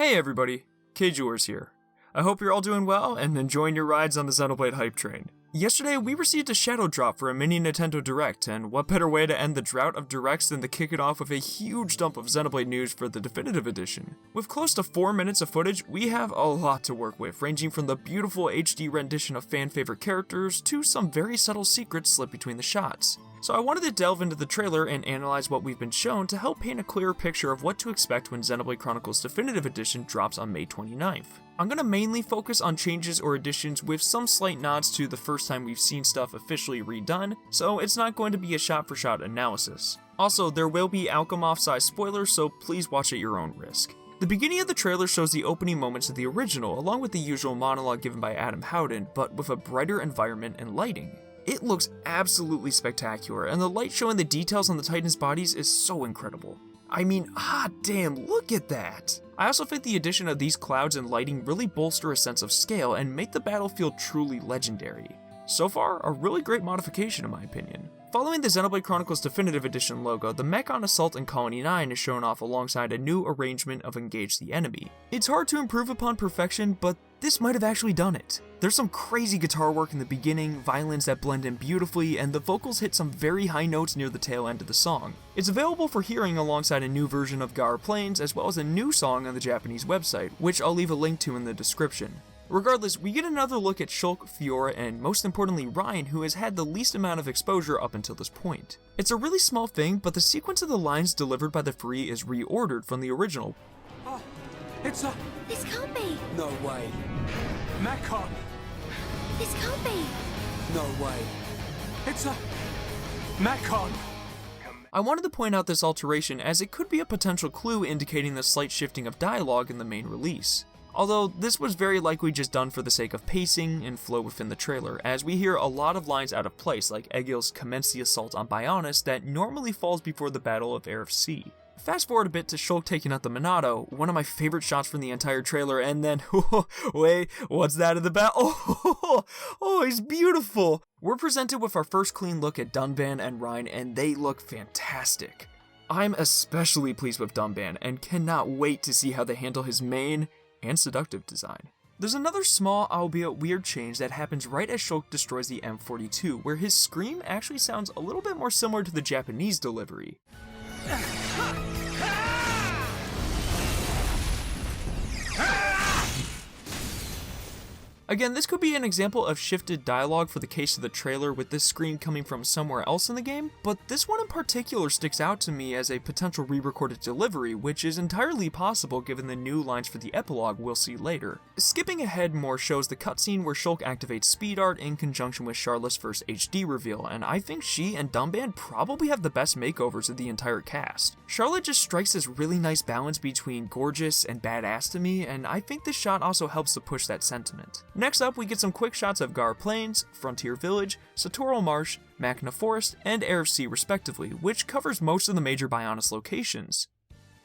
Hey everybody, Kjors here. I hope you're all doing well and enjoying your rides on the Xenoblade hype train. Yesterday, we received a shadow drop for a mini Nintendo Direct, and what better way to end the drought of Directs than to kick it off with a huge dump of Xenoblade news for the Definitive Edition. With close to 4 minutes of footage, we have a lot to work with, ranging from the beautiful HD rendition of fan-favorite characters to some very subtle secrets slipped between the shots. So I wanted to delve into the trailer and analyze what we've been shown to help paint a clearer picture of what to expect when Xenoblade Chronicles Definitive Edition drops on May 29th. I'm going to mainly focus on changes or additions with some slight nods to the first time we've seen stuff officially redone, so it's not going to be a shot-for-shot analysis. Also, there will be Alchemoth-sized spoilers, so please watch at your own risk. The beginning of the trailer shows the opening moments of the original, along with the usual monologue given by Adam Howden, but with a brighter environment and lighting. It looks absolutely spectacular, and the light showing the details on the Titans' bodies is so incredible. I mean, damn, look at that! I also think the addition of these clouds and lighting really bolster a sense of scale and make the battle feel truly legendary. So far, a really great modification in my opinion. Following the Xenoblade Chronicles Definitive Edition logo, the mech on Assault and Colony 9 is shown off alongside a new arrangement of Engage the Enemy. It's hard to improve upon perfection, but this might have actually done it. There's some crazy guitar work in the beginning, violins that blend in beautifully, and the vocals hit some very high notes near the tail end of the song. It's available for hearing alongside a new version of Gaur Plains, as well as a new song on the Japanese website, which I'll leave a link to in the description. Regardless, we get another look at Shulk, Fiora, and most importantly Reyn, who has had the least amount of exposure up until this point. It's a really small thing, but the sequence of the lines delivered by the Free is reordered from the original. Oh, it's a... This can't be! No way. Mechon! This can't be! No way. It's a... Mechon! I wanted to point out this alteration as it could be a potential clue indicating the slight shifting of dialogue in the main release. Although this was very likely just done for the sake of pacing and flow within the trailer, as we hear a lot of lines out of place, like Egil's commence the assault on Bionis that normally falls before the Battle of Aerith Sea. Fast forward a bit to Shulk taking out the Monado, one of my favorite shots from the entire trailer, and then, wait, what's that in the back? Oh, he's beautiful! We're presented with our first clean look at Dunban and Reyn, and they look fantastic. I'm especially pleased with Dunban, and cannot wait to see how they handle his main and seductive design. There's another small, albeit weird change that happens right as Shulk destroys the M42, where his scream actually sounds a little bit more similar to the Japanese delivery. Again, this could be an example of shifted dialogue for the case of the trailer, with this scream coming from somewhere else in the game, but this one in particular sticks out to me as a potential re-recorded delivery, which is entirely possible given the new lines for the epilogue we'll see later. Skipping ahead more shows the cutscene where Shulk activates speed art in conjunction with Charlotte's first HD reveal, and I think she and Dunban probably have the best makeovers of the entire cast. Charlotte just strikes this really nice balance between gorgeous and badass to me, and I think this shot also helps to push that sentiment. Next up, we get some quick shots of Gaur Plains, Frontier Village, Satoral Marsh, Machina Forest, and Aerith Sea respectively, which covers most of the major Bionis locations.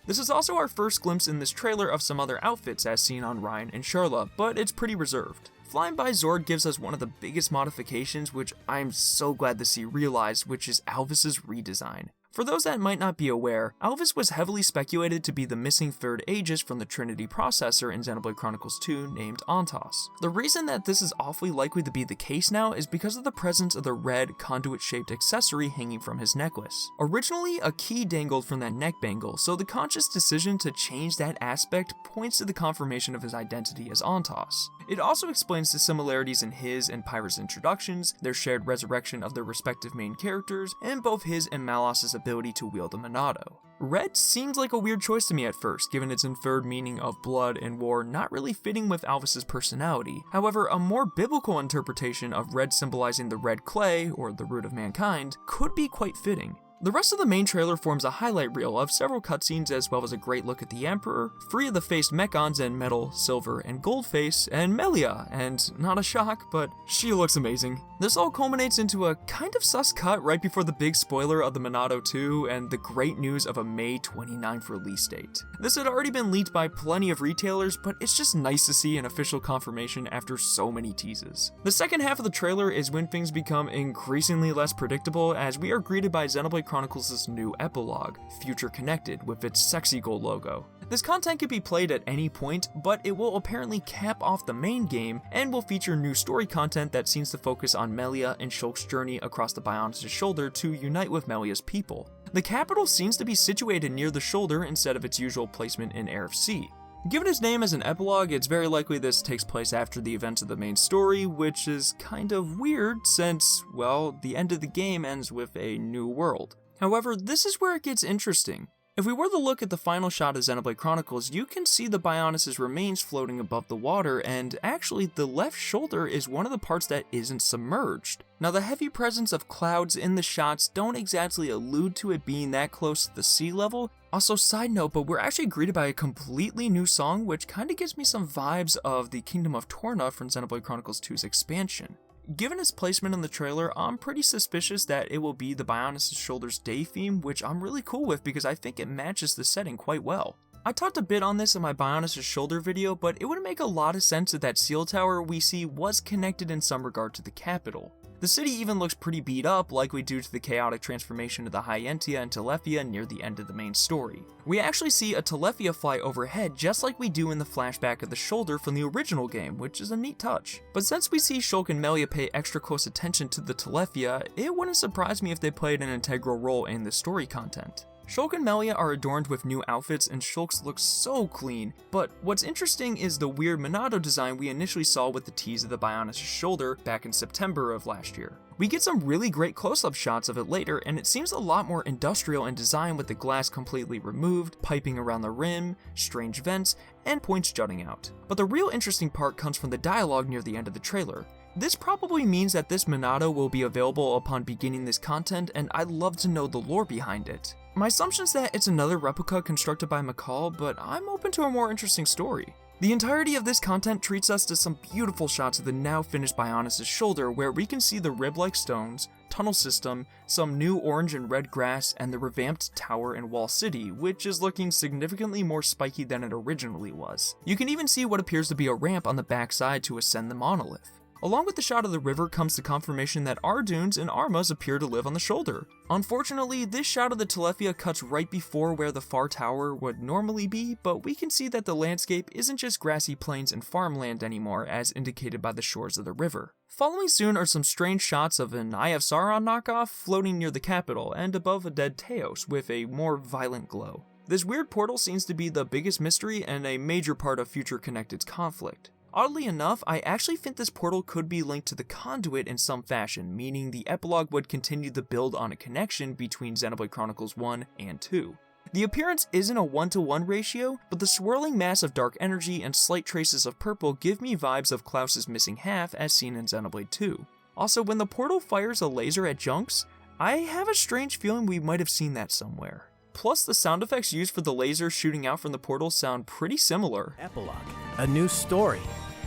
This is also our first glimpse in this trailer of some other outfits as seen on Reyn and Charlotte, but it's pretty reserved. Flying by Zord gives us one of the biggest modifications, which I'm so glad to see realized, which is Alvis's redesign. For those that might not be aware, Alvis was heavily speculated to be the missing third Aegis from the Trinity processor in Xenoblade Chronicles 2 named Ontos. The reason that this is awfully likely to be the case now is because of the presence of the red, conduit-shaped accessory hanging from his necklace. Originally, a key dangled from that neck bangle, so the conscious decision to change that aspect points to the confirmation of his identity as Ontos. It also explains the similarities in his and Pyra's introductions, their shared resurrection of their respective main characters, and both his and Malos's ability to wield the Monado. Red seems like a weird choice to me at first, given its inferred meaning of blood and war not really fitting with Alvis's personality. However, a more biblical interpretation of red symbolizing the red clay, or the root of mankind, could be quite fitting. The rest of the main trailer forms a highlight reel of several cutscenes as well as a great look at the Emperor, Free of the Faced Mechons in Metal, Silver, and Goldface, and Melia, and not a shock, but she looks amazing. This all culminates into a kind of sus cut right before the big spoiler of the Monado 2 and the great news of a May 29th release date. This had already been leaked by plenty of retailers, but it's just nice to see an official confirmation after so many teases. The second half of the trailer is when things become increasingly less predictable as we are greeted by Xenoblade Chronicles' new Epilogue, Future Connected, with its sexy gold logo. This content can be played at any point, but it will apparently cap off the main game and will feature new story content that seems to focus on Melia and Shulk's journey across the Bionis' shoulder to unite with Melia's people. The capital seems to be situated near the shoulder instead of its usual placement in Aerith Sea. Given its name as an epilogue, it's very likely this takes place after the events of the main story, which is kind of weird since, well, the end of the game ends with a new world. However, this is where it gets interesting. If we were to look at the final shot of Xenoblade Chronicles, you can see the Bionis' remains floating above the water, and actually the left shoulder is one of the parts that isn't submerged. Now, the heavy presence of clouds in the shots don't exactly allude to it being that close to the sea level. Also, side note, but we're actually greeted by a completely new song, which kinda gives me some vibes of the Kingdom of Torna from Xenoblade Chronicles 2's expansion. Given its placement in the trailer, I'm pretty suspicious that it will be the Bionis' Shoulder's day theme, which I'm really cool with because I think it matches the setting quite well. I talked a bit on this in my Bionis' Shoulder video, but it would make a lot of sense that that seal tower we see was connected in some regard to the capital. The city even looks pretty beat up, likely due to the chaotic transformation of the Hyentia and Telefia near the end of the main story. We actually see a Telefia fly overhead just like we do in the flashback of the shoulder from the original game, which is a neat touch. But since we see Shulk and Melia pay extra close attention to the Telefia, it wouldn't surprise me if they played an integral role in the story content. Shulk and Melia are adorned with new outfits and Shulk's looks so clean, but what's interesting is the weird Monado design we initially saw with the tease of the Bionis' shoulder back in September of last year. We get some really great close-up shots of it later, and it seems a lot more industrial in design with the glass completely removed, piping around the rim, strange vents, and points jutting out. But the real interesting part comes from the dialogue near the end of the trailer. This probably means that this Monado will be available upon beginning this content, and I'd love to know the lore behind it. My assumption is that it's another replica constructed by McCall, but I'm open to a more interesting story. The entirety of this content treats us to some beautiful shots of the now finished Bionis' shoulder, where we can see the rib-like stones, tunnel system, some new orange and red grass, and the revamped tower and wall city, which is looking significantly more spiky than it originally was. You can even see what appears to be a ramp on the backside to ascend the monolith. Along with the shot of the river comes the confirmation that Ardunes and Armas appear to live on the shoulder. Unfortunately, this shot of the Telefia cuts right before where the far tower would normally be, but we can see that the landscape isn't just grassy plains and farmland anymore, as indicated by the shores of the river. Following soon are some strange shots of an Eye of Sauron knockoff floating near the capital and above a dead Teos with a more violent glow. This weird portal seems to be the biggest mystery and a major part of Future Connected's conflict. Oddly enough, I actually think this portal could be linked to the conduit in some fashion, meaning the epilogue would continue to build on a connection between Xenoblade Chronicles 1 and 2. The appearance isn't a 1-to-1 ratio, but the swirling mass of dark energy and slight traces of purple give me vibes of Klaus's missing half as seen in Xenoblade 2. Also, when the portal fires a laser at Junks, I have a strange feeling we might have seen that somewhere. Plus, the sound effects used for the laser shooting out from the portal sound pretty similar. Epilogue, a new story.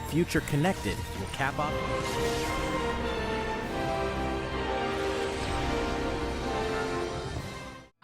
Future Connected will cap off.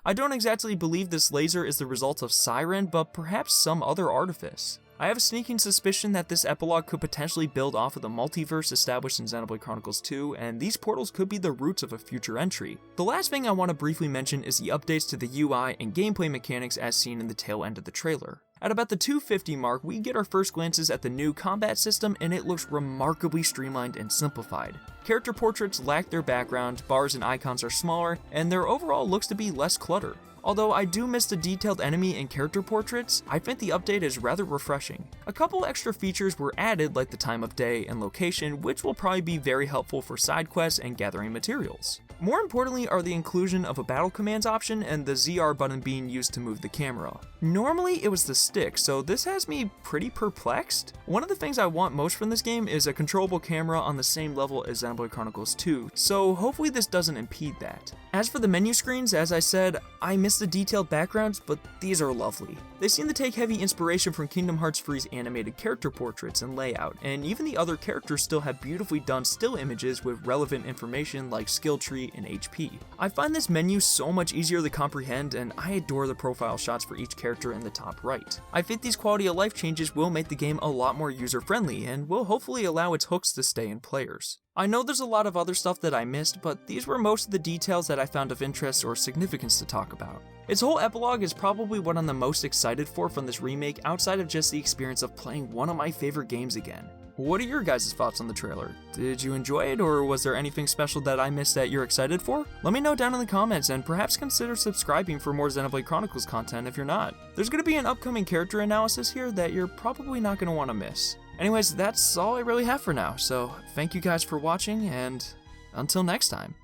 I don't exactly believe this laser is the result of Siren, but perhaps some other artifice. I have a sneaking suspicion that this epilogue could potentially build off of the multiverse established in Xenoblade Chronicles 2, and these portals could be the roots of a future entry. The last thing I want to briefly mention is the updates to the UI and gameplay mechanics as seen in the tail end of the trailer. At about the 250 mark, we get our first glances at the new combat system, and it looks remarkably streamlined and simplified. Character portraits lack their background, bars and icons are smaller, and their overall looks to be less clutter. Although I do miss the detailed enemy and character portraits, I think the update is rather refreshing. A couple extra features were added like the time of day and location, which will probably be very helpful for side quests and gathering materials. More importantly are the inclusion of a battle commands option and the ZR button being used to move the camera. Normally it was the stick, so this has me pretty perplexed. One of the things I want most from this game is a controllable camera on the same level as Xenoblade Chronicles 2, so hopefully this doesn't impede that. As for the menu screens, as I said, I miss the detailed backgrounds, but these are lovely. They seem to take heavy inspiration from Kingdom Hearts 3's animated character portraits and layout, and even the other characters still have beautifully done still images with relevant information like skill tree and HP. I find this menu so much easier to comprehend, and I adore the profile shots for each character in the top right. I think these quality of life changes will make the game a lot more user friendly and will hopefully allow its hooks to stay in players. I know there's a lot of other stuff that I missed, but these were most of the details that I found of interest or significance to talk about. Its whole epilogue is probably what I'm the most excited for from this remake outside of just the experience of playing one of my favorite games again. What are your guys' thoughts on the trailer? Did you enjoy it, or was there anything special that I missed that you're excited for? Let me know down in the comments, and perhaps consider subscribing for more Xenoblade Chronicles content if you're not. There's going to be an upcoming character analysis here that you're probably not going to want to miss. Anyways, that's all I really have for now, so thank you guys for watching, and until next time.